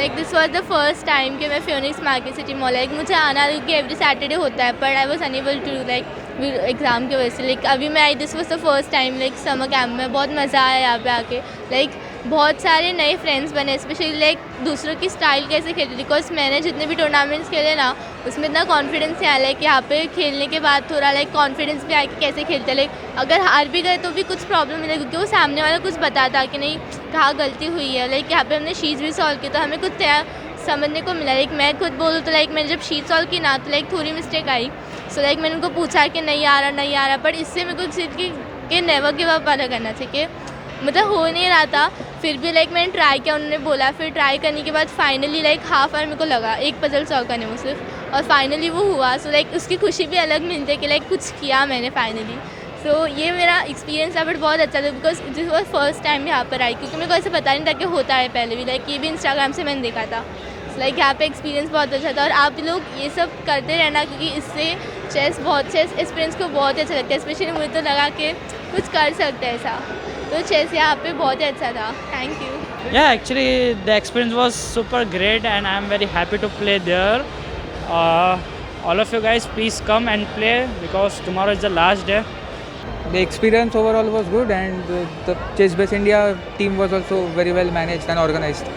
Like this was the first time कि मैं Phoenix market city mall, like मुझे आना क्योंकि एवरी सैटरडे होता है, but I was unable to like exam की वजह से। लाइक अभी मैं आई, this was the first time like summer camp में। बहुत मज़ा आया यहाँ पे आके। लाइक बहुत सारे नए फ्रेंड्स बने, स्पेशली लाइक दूसरों की स्टाइल कैसे खेलती, बिकॉज मैंने जितने भी टूर्नामेंट्स खेले ना उसमें इतना कॉन्फिडेंस आया। लाइक यहाँ पे खेलने के बाद थोड़ा लाइक कॉन्फिडेंस भी आया कि कैसे खेलते। लाइक अगर हार भी गए तो भी कुछ प्रॉब्लम नहीं, क्योंकि वो सामने वाला कुछ बताता कि नहीं कहाँ गलती हुई है। लाइक यहाँ पे हमने शीट्स भी सॉल्व की तो हमें कुछ समझने को मिला। लाइक मैं खुद बोलूँ तो लाइक मैंने जब शीट सॉल्व की ना तो लाइक थोड़ी मिस्टेक आई। सो लाइक मैंने उनको पूछा कि नहीं आ रहा, बट इससे मेरे को सीख कि नेवर गिव अप वाला करना चाहिए। मतलब हो नहीं रहा था फिर भी लाइक मैंने ट्राई किया, उन्होंने बोला, फिर ट्राई करने के बाद फाइनली लाइक हाफ आवर मेरे को लगा एक पजल सॉल्व करने में सिर्फ, और फाइनली वो हुआ। सो लाइक उसकी खुशी भी अलग मिलती है कि लाइक कुछ किया मैंने फाइनली। सो ये मेरा एक्सपीरियंस था, बट बहुत अच्छा था because this was first time यहाँ पर आई, क्योंकि मेरे को ऐसे पता नहीं था कि होता है पहले भी। लाइक ये भी इंस्टाग्राम से मैंने देखा था। लाइक यहाँ पे एक्सपीरियंस बहुत अच्छा था, और आप लोग ये सब करते रहना क्योंकि इससे चेस एक्सपीरियंस को बहुत ही अच्छा लगता है। स्पेशली मुझे तो लगा कि कुछ कर सकते हैं ऐसा, तो चेस यहाँ पे बहुत ही अच्छा था। Thank you. Yeah, actually the experience was super great and I'm very happy to play there. All of you guys please come and play because tomorrow is the last day. The experience overall was good, and the Chess Base India team was also very well managed and organized.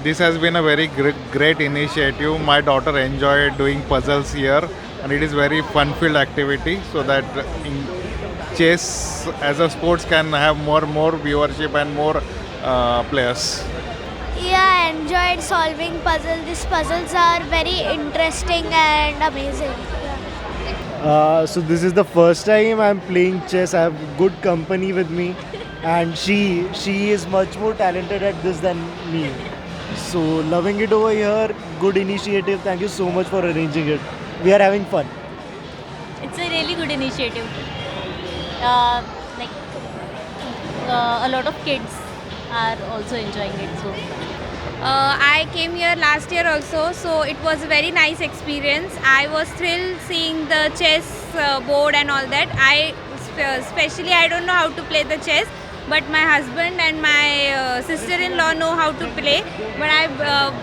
This has been a very great initiative. My daughter enjoyed doing puzzles here, and it is very fun-filled activity. So that chess as a sports can have more viewership and more players. Yeah, I enjoyed solving puzzles. These puzzles are very interesting and amazing. So this is the first time I'm playing chess. I have good company with me, and she is much more talented at this than me. So loving it over here. Good initiative. Thank you so much for arranging it. We are having fun. It's a really good initiative. A lot of kids are also enjoying it. So I came here last year also, so it was a very nice experience. I was thrilled seeing the chess board and all that. Especially I don't know how to play the chess, but my husband and my sister-in-law know how to play. But I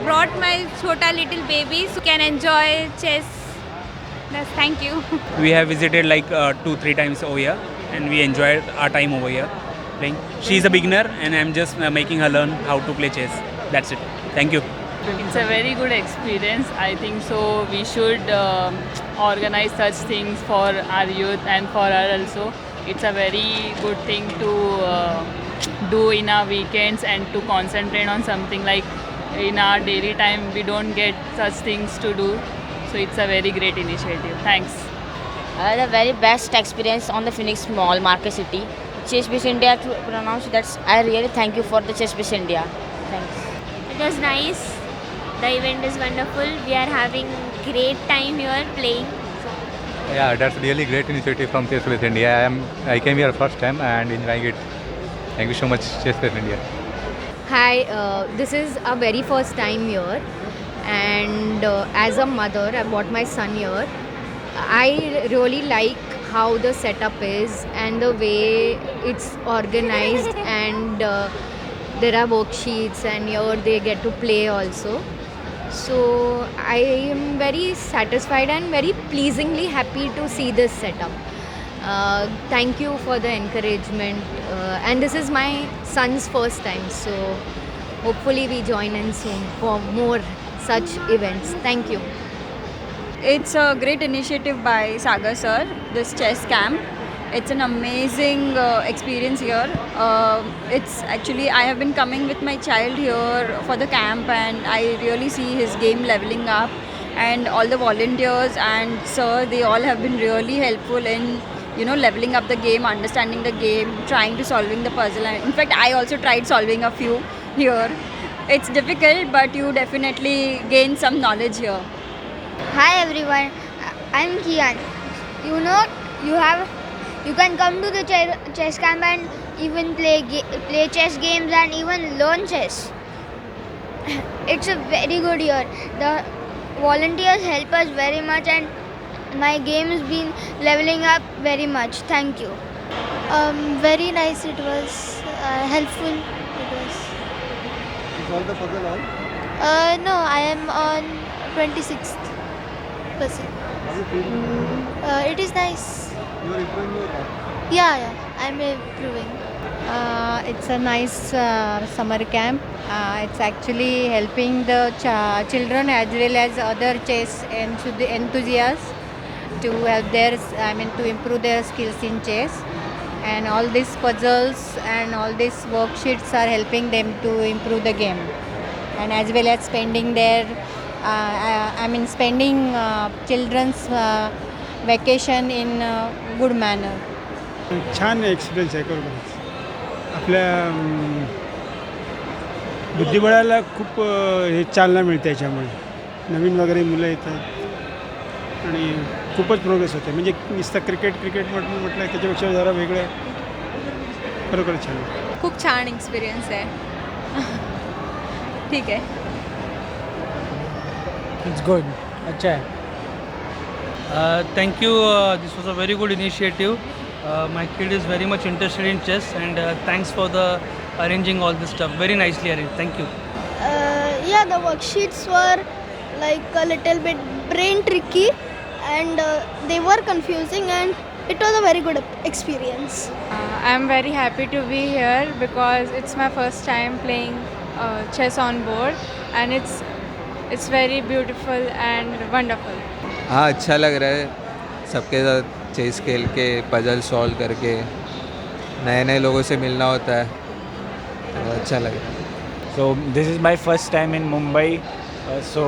brought my chota little baby so can enjoy chess. Thank you. We have visited like 2-3 times over here and we enjoyed our time over here playing. She's a beginner and I'm just making her learn how to play chess. That's it. Thank you. It's a very good experience. I think so. We should organize such things for our youth and for her also. It's a very good thing to do in our weekends and to concentrate on something. Like in our daily time, we don't get such things to do. So it's a very great initiative. Thanks. I had a very best experience on the Phoenix Mall, Market City. Chess Base India to pronounce. I really thank you for the Chess Base India. Thanks. It was nice. The event is wonderful. We are having great time here playing. Yeah, that's really great initiative from Chess Base India. I came here first time and enjoying it. Thank you so much, Chess Base India. Hi, this is our very first time here, and as a mother, I brought my son here. I really like how the setup is and the way it's organized, and there are worksheets, and here they get to play also. So I am very satisfied and very pleasingly happy to see this setup. Thank you for the encouragement, and this is my son's first time, so hopefully we join in soon for more such events. Thank you. It's a great initiative by Sagar sir, this chess camp. It's an amazing experience here. It's actually, I have been coming with my child here for the camp, and I really see his game leveling up, and all the volunteers and sir, they all have been really helpful in leveling up the game, understanding the game, trying to solving the puzzle. And in fact, I also tried solving a few here. It's difficult, but you definitely gain some knowledge here. Hi everyone, I'm Kian. You can come to the chess camp and even play chess games and even learn chess. It's a very good year. The volunteers help us very much, and my game has been leveling up very much. Thank you. Very nice. It was helpful. It was. Is all the puzzle on? No, I am on 26th percent. It is nice. You are improving your Yeah, I'm improving. It's a nice summer camp. It's actually helping the children as well as other chess enthusiasts to help to improve their skills in chess. And all these puzzles and all these worksheets are helping them to improve the game. And as well as spending children's vacation in a good manner. छान experience आहे खरोखरच. आपल्या बुद्धिबळाला खूप हे चालना मिळते याच्यामुळे. नवीन वगैरे मुलं येतात आणि खूपच प्रोग्रेस होते. म्हणजे नुसतं क्रिकेट म्हटलं त्याच्यापेक्षा जरा वेगळं आहे. खरोखरच छान आहे. खूप छान एक्सपिरियन्स आहे. ठीक आहे. It's good. अच्छा है. Thank you. This was a very good initiative. My kid is very much interested in chess, and thanks for the arranging all this stuff. Very nicely arranged. Thank you. Yeah, the worksheets were like a little bit brain tricky, and they were confusing, and it was a very good experience. I'm very happy to be here because it's my first time playing chess on board, and it's very beautiful and wonderful. हाँ, अच्छा लग रहा है सबके साथ chess खेल के, puzzle solve करके, नए नए लोगों से मिलना होता है, तो अच्छा लग रहा है. So this is my first time in Mumbai, so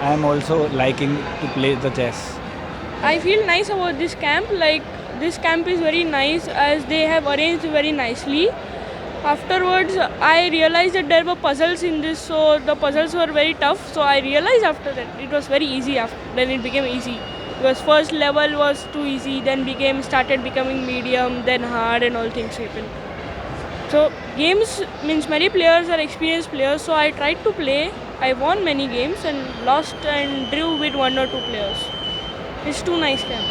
I am also liking to play the chess. I feel nice about this camp. Like this camp is very nice as they have arranged very nicely. Afterwards, I realized that there were puzzles in this, so the puzzles were very tough. So I realized after that it was very easy. Then it became easy. Because first level was too easy, then started becoming medium, then hard, and all things happened. So games means many players are experienced players. So I tried to play. I won many games and lost and drew with 1 or 2 players. It's too nice camp.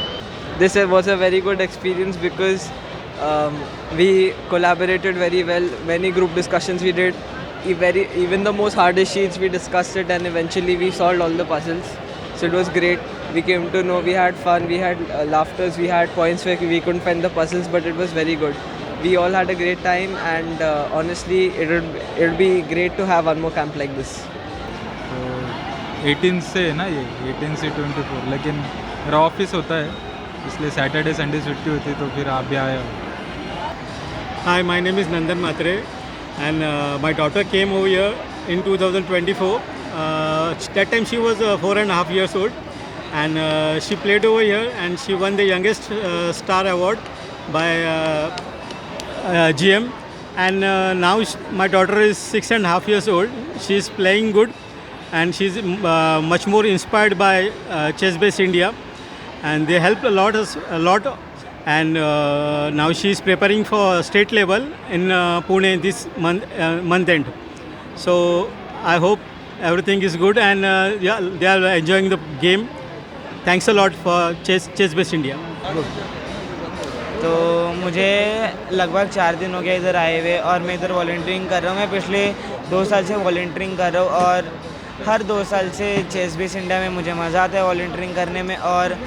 This was a very good experience because we collaborated very well. Many group discussions we did. Even the most hardest sheets we discussed it, and eventually we solved all the puzzles. So it was great. We came to know, we had fun, we had laughters, we had points where we couldn't find the puzzles, but it was very good. We all had a great time, and honestly it would be great to have one more camp like this. 18 से है ना ये, 18 से 24, लेकिन मेरा office होता है इसलिए सैटरडे संडे छुट्टी होती है, तो फिर आप भी आए हो. Hi, my name is Nandan Matre, and my daughter came over here in 2024. That time she was 4.5 years old, and she played over here, and she won the youngest star award by GM. And now my daughter is 6.5 years old. She is playing good, and she's much more inspired by Chess Base India, and they helped a lot. And now she is preparing for state level in Pune this month end. So I hope everything is good, and yeah, they are enjoying the game. Thanks a lot for Chess Base India. तो मुझे लगभग 4 दिन हो गया इधर आए हुए, और मैं इधर वॉलंटियरिंग कर रहा हूँ. मैं पिछले 2 साल से वॉलंटियरिंग कर रहा हूँ, और हर 2 साल से चेस बेस इंडिया में मुझे मज़ा आता है वॉलंटियरिंग करने में. और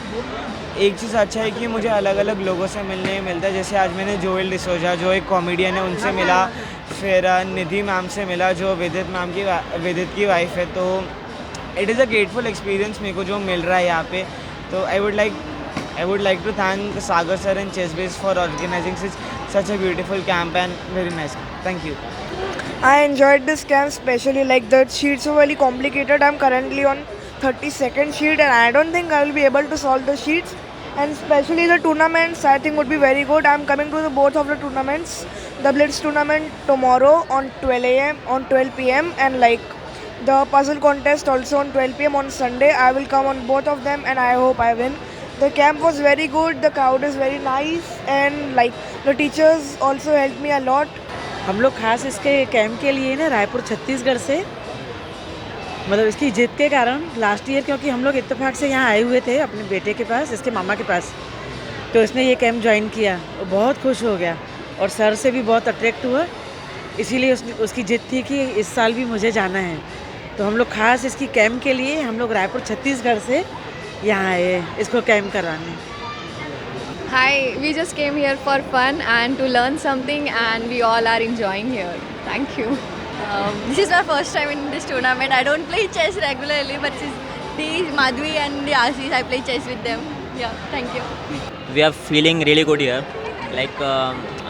एक चीज़ अच्छा है कि मुझे अलग अलग लोगों से मिलने मिलता है. जैसे आज मैंने जोएल डिसोजा, जो एक कॉमेडियन है, उनसे मिला. फिर निधि मैम से मिला, जो वेदित की वाइफ है. तो it is a grateful experience मेरे को जो मिल रहा है यहाँ पे. तो I would like to thank Sagar sir and chess base for organising such a beautiful camp and very nice. Thank you. I enjoyed this camp especially. Like the sheets were really complicated. I'm currently on 32nd sheet, and I don't think I will be able to solve the sheets. And especially the tournaments, I think would be very good. I'm coming to both of the tournaments. The Blitz tournament tomorrow on 12 a.m. on 12 p.m. and like the puzzle contest also on 12 p.m. on Sunday. I will come on both of them, and I hope I win. The camp was very good. The crowd is very nice, and like the teachers also helped me a lot. हम लोग खास इसके camp के लिए ना रायपुर छत्तीसगढ़ से, मतलब इसकी जिद के कारण लास्ट ईयर, क्योंकि हम लोग इत्तेफाक से यहाँ आए हुए थे अपने बेटे के पास, इसके मामा के पास, तो इसने ये कैंप ज्वाइन किया और बहुत खुश हो गया, और सर से भी बहुत अट्रैक्ट हुआ. इसीलिए उसकी जिद थी कि इस साल भी मुझे जाना है. तो हम लोग खास इसकी कैम्प के लिए हम लोग रायपुर छत्तीसगढ़ से यहाँ आए हैं इसको कैम्प करवाने. Hi, we just came here for fun and to learn something, and we all are enjoying here. Thank you. This is my first time in this tournament. I don't play chess regularly, but the Madhvi and the Ashish, I play chess with them. Yeah, thank you. We are feeling really good here. Like,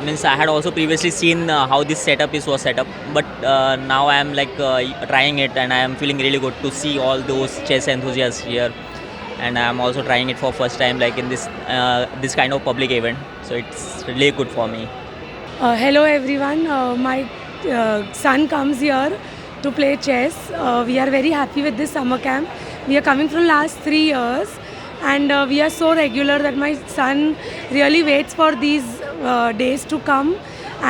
means I had also previously seen how this setup was set up, but now I am like trying it, and I am feeling really good to see all those chess enthusiasts here. And I am also trying it for first time, like in this kind of public event. So it's really good for me. Hello everyone. My son comes here to play chess. We are very happy with this summer camp. We are coming from last 3 years, and we are so regular that my son really waits for these days to come.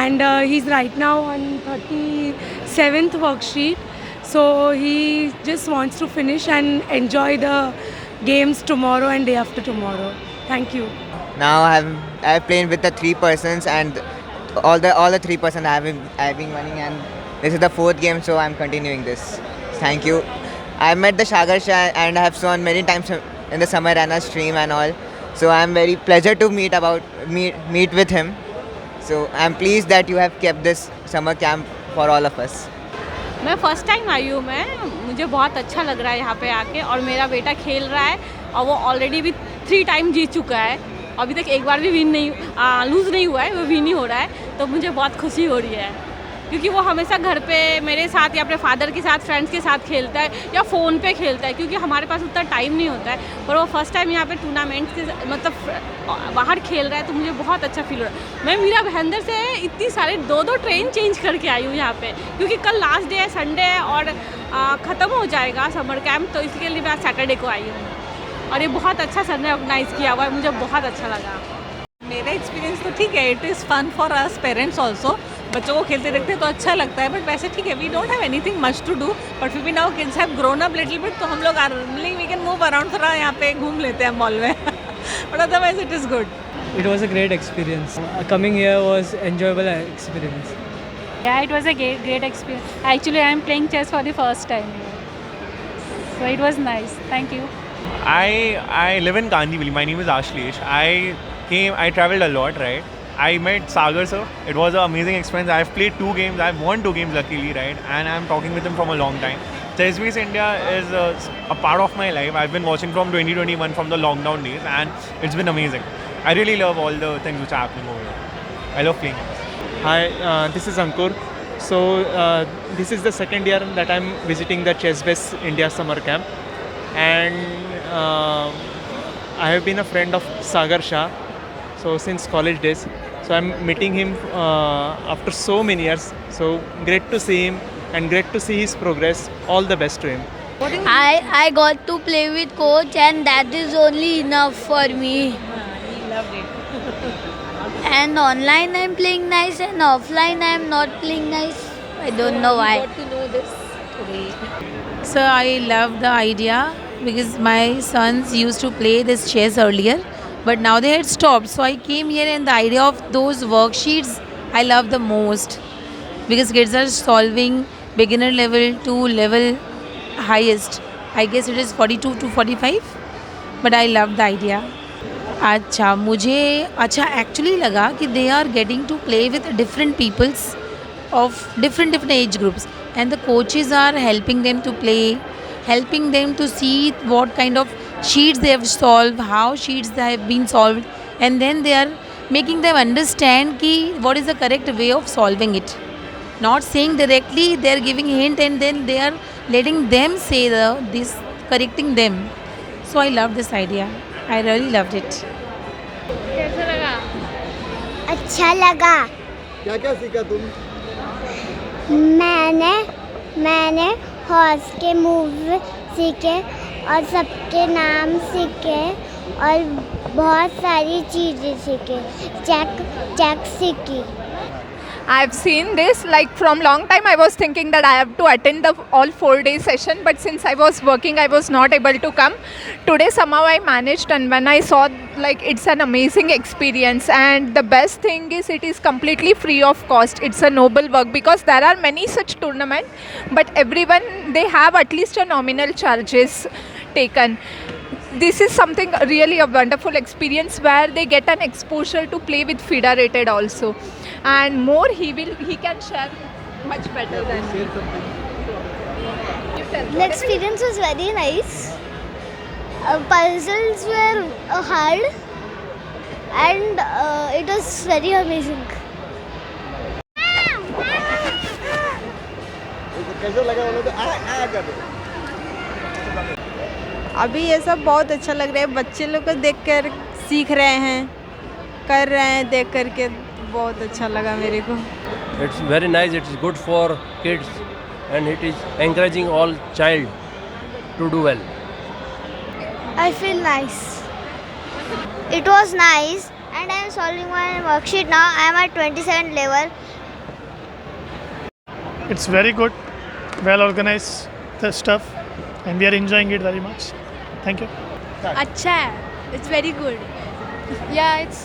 And he's right now on 37th worksheet. So he just wants to finish and enjoy the games tomorrow and day after tomorrow. Thank you. Now I've played with the 3 persons, and all the 3 persons I've been running, and this is the 4th game, so I'm continuing this. Thank you. I met the Sagar Shah and I have shown many times in the Summer Rana stream and all. So I'm very pleasure to meet with him. So I'm pleased that you have kept this summer camp for all of us. मैं first time I हूँ. मुझे बहुत अच्छा लग रहा है यहाँ पे आके, और मेरा बेटा खेल रहा है और वो ऑलरेडी भी 3 टाइम जीत चुका है. अभी तक एक बार भी लूज़ नहीं हुआ है, वो विन ही हो रहा है. तो मुझे बहुत खुशी हो रही है, क्योंकि वो हमेशा घर पे मेरे साथ या अपने फादर के साथ, फ्रेंड्स के साथ खेलता है या फ़ोन पे खेलता है, क्योंकि हमारे पास उतना टाइम नहीं होता है. पर वो फर्स्ट टाइम यहाँ पे टूर्नामेंट के मतलब बाहर खेल रहा है, तो मुझे बहुत अच्छा फील हो रहा है. मैं मीरा भाईंदर से इतनी सारे 2 ट्रेन चेंज करके आई हूँ यहाँ पे, क्योंकि कल लास्ट डे है, संडे है, और ख़त्म हो जाएगा समर कैम्प. तो इसके लिए मैं आज सैटरडे को आई हूँ, और ये बहुत अच्छा सर ने ऑर्गेनाइज़ किया हुआ है. मुझे बहुत अच्छा लगा. मेरा एक्सपीरियंस तो ठीक है. It is fun for us parents also. बच्चों को खेलते देखते तो अच्छा लगता है, बट वैसे ठीक है. We don't have anything much to do, but फिर भी now kids have grown up little bit, तो हम लोग वी कैन मूव अराउंड, थोड़ा यहाँ पे घूम लेते हैं मॉल में. But otherwise it is good. It was a great experience. Coming here was enjoyable experience. Yeah, it was a great experience. Actually, I am playing chess for the first time here. So it was nice. Thank you. I live in Kandivali. My name is Ashlesh. I traveled a lot, right? I met Sagar sir. It was an amazing experience. I've played 2 games. I've won 2 games luckily, right? And I'm talking with him from a long time. Chessbase India is a part of my life. I've been watching from 2021, from the lockdown days, and it's been amazing. I really love all the things which are happening over here. I love playing. Hi, this is Ankur. So this is the second year that I'm visiting the Chessbase India summer camp, and I have been a friend of Sagar Shah, so since college days. So I'm meeting him after so many years. So great to see him and great to see his progress. All the best to him. I got to play with coach, and that is only enough for me. Loved it. And online I'm playing nice, and offline I'm not playing nice. I don't know why. Got to know this today. So I love the idea, because my sons used to play this chess earlier, but now they had stopped. So I came here, and the idea of those worksheets I love the most, because kids are solving beginner level to level highest. I guess it is 42 to 45, but I love the idea. अच्छा, मुझे अच्छा actually लगा कि they are getting to play with different peoples of different age groups, and the coaches are helping them to play, helping them to see what kind of sheets they have solved, how sheets they have been solved, and then they are making them understand ki what is the correct way of solving it. Not saying directly, they are giving hint, and then they are letting them say this, correcting them. So I love this idea. I really loved it. कैसा लगा? अच्छा लगा. क्या क्या सीखा तुम? मैंने horse के मूव सीखे, और सबके नाम सीखे, और बहुत सारी चीज़ें सीखे. चेक सीखी. I've seen this like from long time. I was thinking that I have to attend the all 4-day session, but since I was working, I was not able to come. Today somehow I managed, and when I saw, like, it's an amazing experience, and the best thing is it is completely free of cost. It's a noble work because there are many such tournaments, but everyone, they have at least a nominal charges taken. This is something really a wonderful experience where they get an exposure to play with FIDA rated also, and more he can share much better than me. The experience was very nice. Puzzles were hard, and it was very amazing. अभी ये सब बहुत अच्छा लग रहा है, बच्चे लोग को देख कर सीख रहे हैं, कर रहे हैं, देख कर के बहुत अच्छा लगा मेरे को. It's very nice. It's good for kids, and it is encouraging all child to do well. I feel nice. It was nice, and I am solving my worksheet now. I am at 27th level. It's very good, well organized the stuff, and we are enjoying it very much. Thank you. अच्छा है, it's very good. Yeah, it's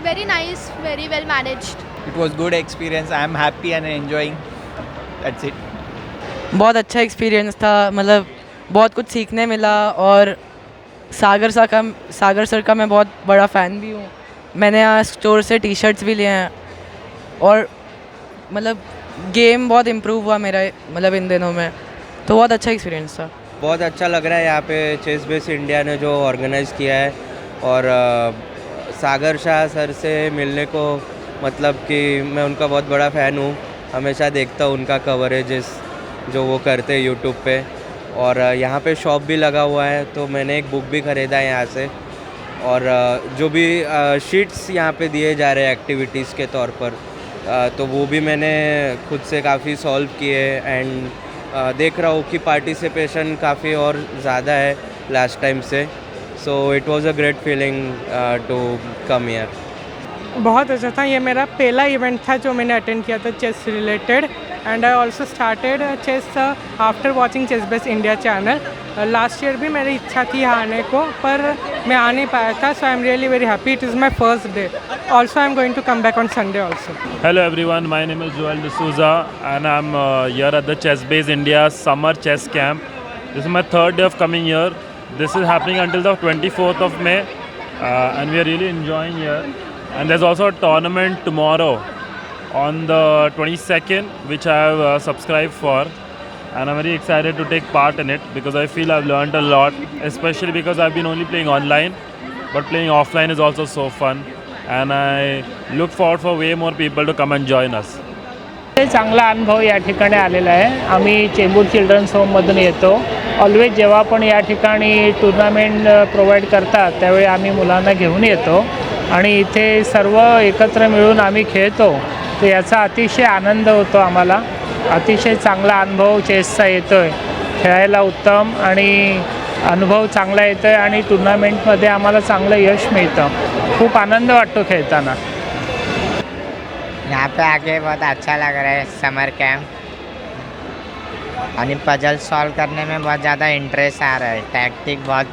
very nice, very well managed. It was good experience. I am happy and enjoying. That's it. बहुत अच्छा experience था, मतलब बहुत कुछ सीखने मिला, और सागर सर का मैं बहुत बड़ा फ़ैन भी हूँ. मैंने यहाँ स्टोर से टी-शर्ट्स भी लिए हैं, और मतलब गेम बहुत इम्प्रूव हुआ मेरा, मतलब इन दिनों में, तो बहुत अच्छा एक्सपीरियंस था. बहुत अच्छा लग रहा है यहाँ पे चेस बेस इंडिया ने जो ऑर्गेनाइज़ किया है, और सागर शाह सर से मिलने को, मतलब कि मैं उनका बहुत बड़ा फ़ैन हूँ, हमेशा देखता हूँ उनका कवरेजेस जो वो करते हैं यूट्यूब पे, और यहाँ पे शॉप भी लगा हुआ है, तो मैंने एक बुक भी ख़रीदा है यहाँ से, और जो भी शीट्स यहाँ पे दिए जा रहे हैं एक्टिविटीज़ के तौर पर, तो वो भी मैंने खुद से काफ़ी सॉल्व किए, एंड देख रहा हूँ कि पार्टिसिपेशन काफ़ी और ज़्यादा है लास्ट टाइम से, so it was a great feeling to come here. बहुत अच्छा था. ये मेरा पहला इवेंट था जो मैंने अटेंड किया था chess related, and I also started chess after watching chess base India channel. Last year भी मेरी इच्छा थी यहाँ आने को, पर मैं आ नहीं पाया था, so I am really very happy. It is my first day. Also, I'm going to come back on Sunday also. Hello everyone, my name is Joel D'Souza, and I'm here at the Chess Base India Summer Chess Camp. This is my third day of coming here. This is happening until the 24th of May, and we are really enjoying here. And there's also a tournament tomorrow on the 22nd, which I have subscribed for, and I'm very excited to take part in it because I feel I've learned a lot, especially because I've been only playing online, but playing offline is also so fun. And I look forward for way more people to come and join us. चांगला अनुभव या ठिकाणी आलेला आहे. आम्ही Chembur children's होममधून येतो. Always जेव्हा पण या ठिकाणी टुर्नामेंट प्रोव्हाइड करतात त्यावेळी आम्ही मुलांना घेऊन येतो, आणि इथे सर्व एकत्र मिळून आम्ही खेळतो, तर याचा अतिशय आनंद होतो आम्हाला. अतिशय चांगला अनुभव चेसचा येतो आहे. खेळायला उत्तम आणि अनुभव चांगला येतो आहे, आणि टुर्नामेंटमध्ये आम्हाला चांगलं यश मिळतं. खूप आनंद वाटतो खेळताना. यहाँ पे आके बहुत अच्छा लग रहा है समर कैंप, और पजल सॉल्व करने में बहुत ज़्यादा इंटरेस्ट आ रहा है. टैक्टिक बहुत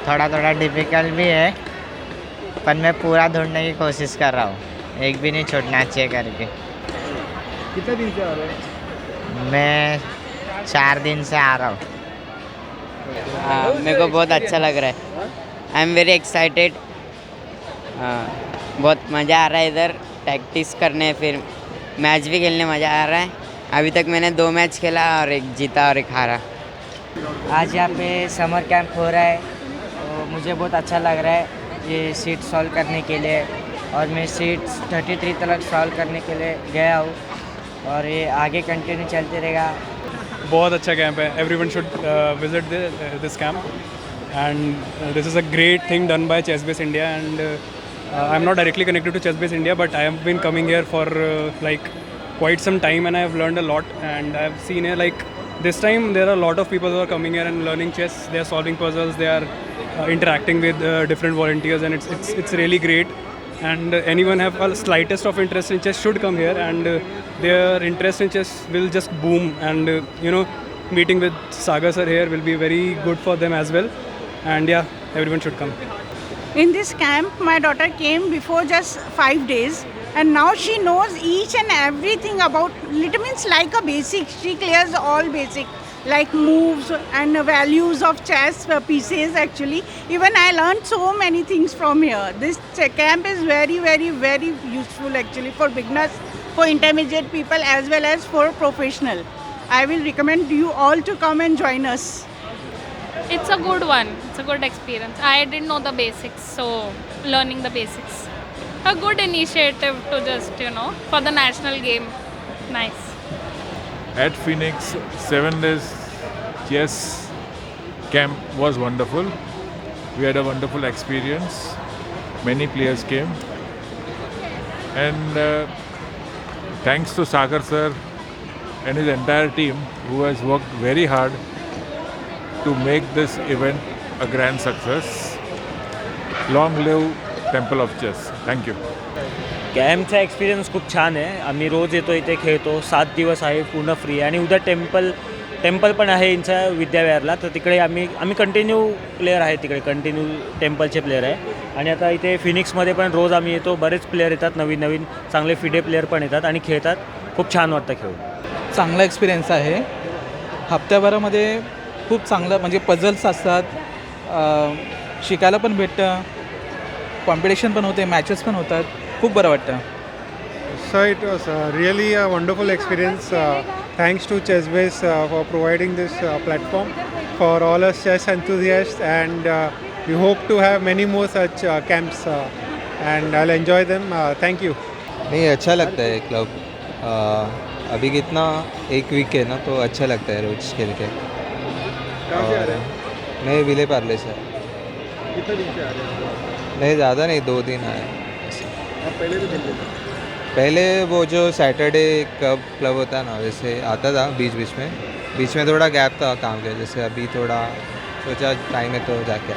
थोड़ा डिफ़िकल्ट भी है, पर मैं पूरा ढूंढने की कोशिश कर रहा हूँ, एक भी नहीं छूटना चाहिए करके. कितने दिन से आ रहे हैं? मैं 4 दिन से आ रहा हूँ. मेरे को बहुत अच्छा लग रहा है. I am very excited. बहुत मज़ा आ रहा है इधर प्रैक्टिस करने, फिर मैच भी खेलने मज़ा आ रहा है. अभी तक मैंने 2 मैच खेला और एक जीता और एक हारा. आज यहाँ पे समर कैंप हो रहा है, तो मुझे बहुत अच्छा लग रहा है ये सीट सॉल्व करने के लिए, और मैं सीट्स 33 तक सॉल्व करने के लिए गया हूँ, और ये आगे कंटिन्यू चलते रहेगा. बहुत अच्छा कैंप है. Everyone should visit this camp, and this is a great thing done by Chess Base India, and I'm not directly connected to Chess Base India, but I have been coming here for like quite some time, and I have learned a lot, and I have seen here like this time there are a lot of people who are coming here and learning chess. They are solving puzzles, they are interacting with different volunteers, and it's really great. and anyone have a slightest of interest in chess should come here, and their interest in chess will just boom. And meeting with Sagar sir here will be very good for them as well. And yeah, everyone should come. In this camp, my daughter came before just 5 days, and now she knows each and everything about. It means like a basic. She clears all basic, like moves and values of chess pieces. Actually, even I learned so many things from here. This camp is very, very, very useful actually for beginners, for intermediate people, as well as for professional. I will recommend you all to come and join us. It's a good one. It's a good experience. I didn't know the basics, so learning the basics. A good initiative to just, for the national game. Nice. At Phoenix, 7 days chess camp was wonderful. We had a wonderful experience. Many players came. And thanks to Sagar sir and his entire team who has worked very hard to make this event a grand success. Long live Temple of Chess. Thank you. कॅम्पचा experience खूप छान आहे. आम्ही रोज येतो इथे खेळतो. 7 दिवस आहे, पूर्ण फ्री आहे. आणि उद्या टेम्पल पण आहे यांच्या विद्याविहारला, तर तिकडे आम्ही कंटिन्यू प्लेयर आहे, तिकडे कंटिन्यू टेम्पलचे प्लेयर आहे. आणि आता इथे फिनिक्समध्ये पण रोज आम्ही येतो. बरेच प्लेयर येतात, नवीन चांगले फिडे प्लेयर पण येतात आणि खेळतात. खूप छान वाटतं खेळून. चांगला एक्सपिरियन्स आहे. हप्त्याभरामध्ये खूप चांगलं म्हणजे पझल्स असतात, शिकायला पण भेटतं, कॉम्पिटिशन पण होते, मॅचेस पण होतात. खूप बरं वाटतं. So it was really a wonderful experience. Thanks to ChessBase for providing this platform for all us chess enthusiasts, and we hope to have many more such camps, and I'll enjoy them. Thank you. नहीं, अच्छा लगता है club. अभी कितना 1 week है ना, तो अच्छा लगता है रोज खेल के. कहाँ से आ रहे हैं? मैं विले पार्ले से. कितने दिन से आ रहे हैं? नहीं, ज़्यादा नहीं, 2 दिन आए. आप पहले भी खेलते थे? पहले वो जो सैटरडे क्लब होता है ना, वैसे आता था बीच में थोड़ा गैप था काम के, जैसे अभी थोड़ा सोचा टाइम है तो जाके.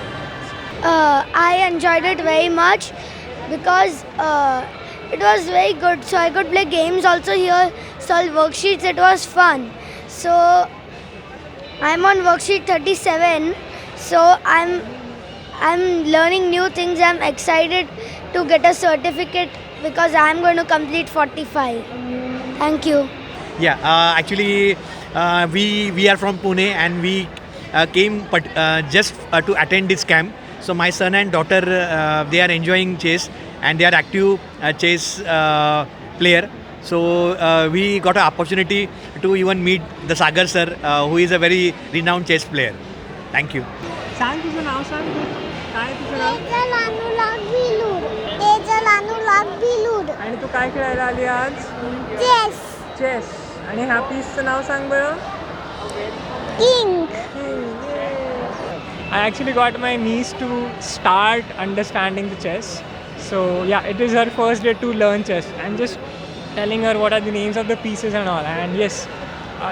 I enjoyed it very much because it was very good. So I could play games also here, solve worksheets. It was fun. So I'm on worksheet 37. So I'm learning new things. I'm excited to get a certificate because I'm going to complete 45. Thank you. Yeah, actually we are from Pune, and we came just to attend this camp. So my son and daughter, they are enjoying chess, and they are active chess player. So we got an opportunity to even meet the Sagar sir, who is a very renowned chess player. Thank you. सांग तुझं नाव. सांग काय तुझं नाव. आणि तू काय खेळायला आली आज. चेस. आणि ह्या पीसचं नाव सांग बरं. I actually got my niece to start understanding the chess. So yeah, it is her first day to learn chess. I'm just telling her what are the names of the pieces and all. And yes,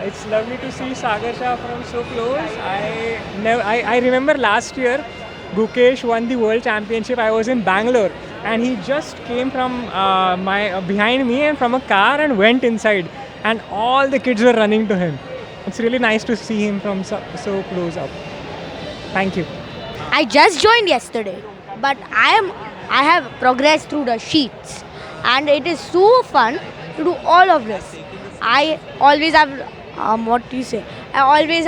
it's lovely to see Sagar Shah from so close. I remember last year, Gukesh won the World Championship. I was in Bangalore, and he just came from behind me and from a car and went inside, and all the kids were running to him. It's really nice to see him from so close up. Thank you. I just joined yesterday, but I have progressed through the sheets, and it is so fun to do all of this. I always have what do you say? I always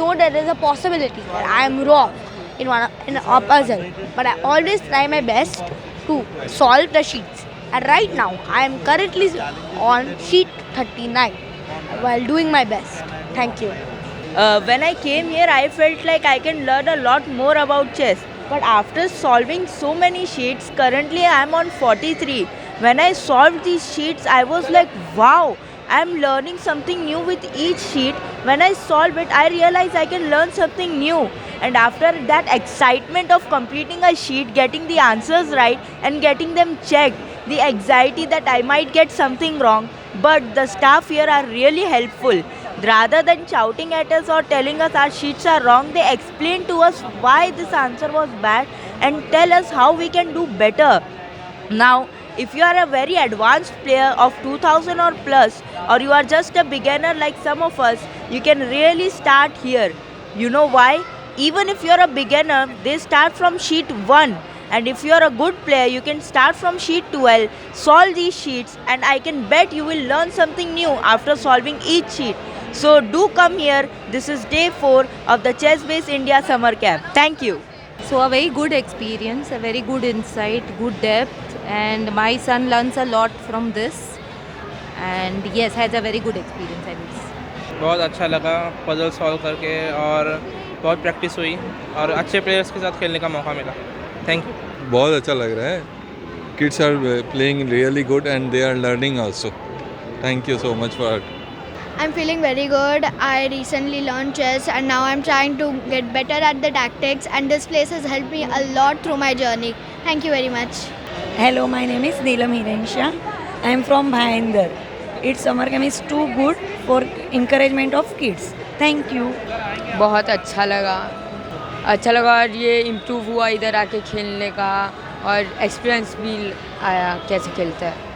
know that there is a possibility that I am wrong in a puzzle, but I always try my best to solve the sheets. And right now, I am currently on sheet 39 while doing my best. Thank you. When I came here, I felt like I can learn a lot more about chess. But after solving so many sheets, currently I am on 43. When I solved these sheets, I was like, wow, I am learning something new with each sheet. When I solve it, I realize I can learn something new. And after that excitement of completing a sheet, getting the answers right and getting them checked, the anxiety that I might get something wrong, but the staff here are really helpful. Rather than shouting at us or telling us our sheets are wrong, they explain to us why this answer was bad and tell us how we can do better. Now, if you are a very advanced player of 2000 or plus, or you are just a beginner like some of us, you can really start here. You know why? Even if you are a beginner, they start from sheet 1. And if you are a good player, you can start from sheet 12, solve these sheets, and I can bet you will learn something new after solving each sheet. So do come here. This is day 4 of the ChessBase India summer camp. Thank you. So a very good experience, a very good insight, good depth, and my son learns a lot from this. And yes, has a very good experience, I will say. बहुत अच्छा लगा puzzle solve करके और बहुत practice हुई और अच्छे players के साथ खेलने का मौका मिला. Thank you. बहुत अच्छा लग रहा है. Kids are playing really good and they are learning also. Thank you so much for. I'm feeling very good. I recently learned chess and now I'm trying to get better at the tactics, and this place has helped me a lot through my journey. Thank you very much. Hello, my name is Neelam Hirensha. I am from Bhayandar. Its summer camp is too good for encouragement of kids. Thank you. बहुत अच्छा लगा और ये improve हुआ इधर आके खेलने का, और एक्सपीरियंस भी आया कैसे खेलता है.